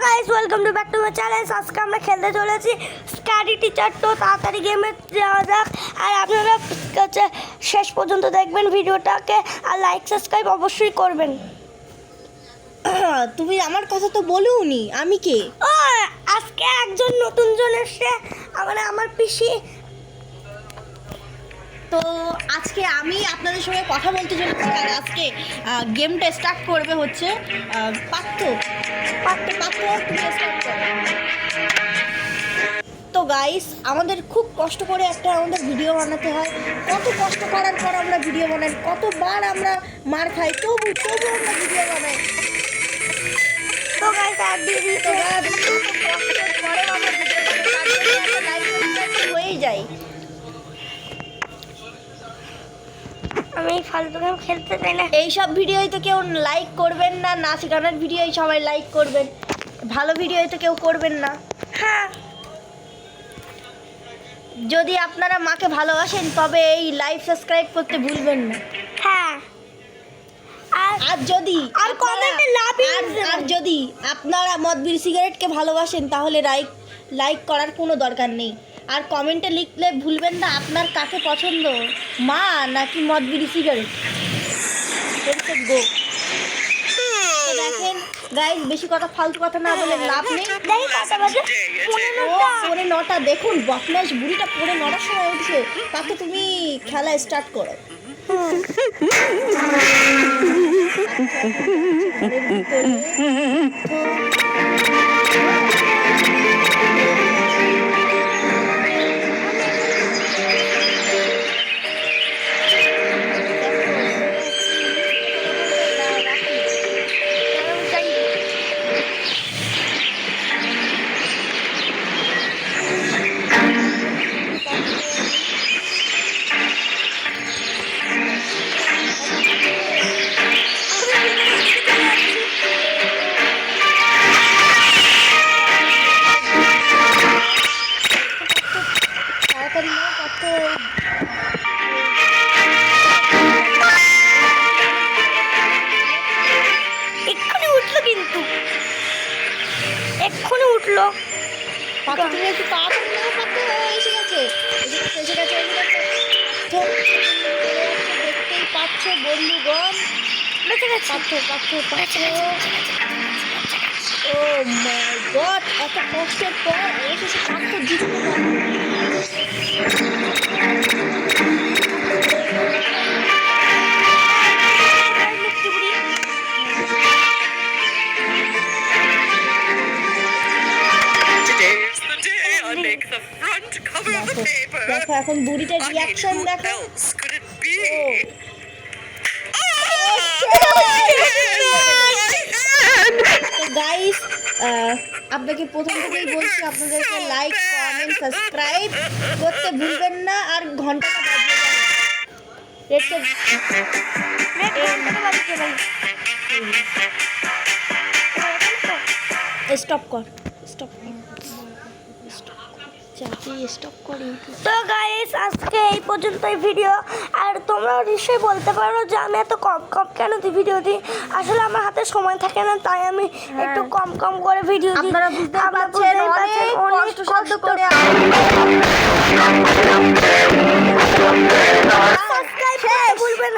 Guys welcome to back to my channel. আজকে আমরা খেলতে চলেছি স্টাডি টিচার। তো তাড়াতাড়ি গেমে যাওয়া যাক, আর আপনারা শেষ পর্যন্ত দেখবেন ভিডিওটাকে, আর লাইক সাবস্ক্রাইব অবশ্যই করবেন। তুমি আমার কথা তো বলোনি, আমি কে? ও আজকে একজন নতুন জন এসে, মানে আমার পিসি। তো আজকে আমি আপনাদের সঙ্গে কথা বলতে চলেছি, আর আজকে গেমটা স্টার্ট করবে হচ্ছে পার্থ। তুমি স্টার্ট করো। তো গাইস, আমাদের খুব কষ্ট করে আমাদের ভিডিও বানাতে হয়। কত কষ্ট করার পর আমরা ভিডিও বানাই, কতবার আমরা মার খাই, তবু আমরা ভিডিও বানাই। তো গাইস আর দিদি তো হয়েই যায়। আমি ফালতু গেম খেলতে চাই না। এইসব ভিডিওই তো কেউ লাইক করবেন না, নাচ গানের ভিডিওই সবাই লাইক করবেন, ভালো ভিডিওই তো কেউ করবেন না। হ্যাঁ, যদি আপনারা মাকে ভালোবাসেন তবে এই লাইভ সাবস্ক্রাইব করতে ভুলবেন না। হ্যাঁ, আর যদি আর কমেন্টে লাভ আর যদি আপনারা মদ বিড়ি সিগারেটকে ভালোবাসেন তাহলে লাইক করার কোনো দরকার নেই। আর কমেন্টে লিখলে ভুলবেন না আপনার কাকে পছন্দ, মা নাকি মদ বিড়ি সিগারেট। গো দেখেন গাইস, বেশি কথা ফালতু কথা না বলে লাভ নেই। দেখি কটা বাজে? পৌনে 9টা। দেখুন বদমাইশ বুড়িটা পৌনে 9টার সময় উঠছে। তাকে তুমি খেলা স্টার্ট করো। এক্ষুনি উঠলো। তুমি একটু তাড়াতাড়ি নাও, পাত্র এসে গেছে। দেখতেই পাচ্ছ বন্ধুগণ, পাত্র। ও মাই গড, এত কষ্টের পর এসেছে পাত্র জিততে দেখো এখন বুড়িটার রিয়াকশন দেখো। তো গাইস, আপনাকে প্রথম থেকেই বলছি, আপনাদেরকে লাইক কমেন্ট সাবস্ক্রাইব করতে ভুলবেন না, আর ঘন্টাটা স্টপ কর। তো গাইস আজকে এই পর্যন্তই ভিডিও। আর তোমরা নিশ্চয়ই বলতে পারো যে আমি এত কম কেন ভিডিও দিই। আসলে আমার হাতে সময় থাকে না, তাই আমি একটু কম করে ভিডিও দিই। আপনারা বুঝতে পারছেন অনেক কষ্ট করে সাবস্ক্রাইব করতে ভুলবেন না।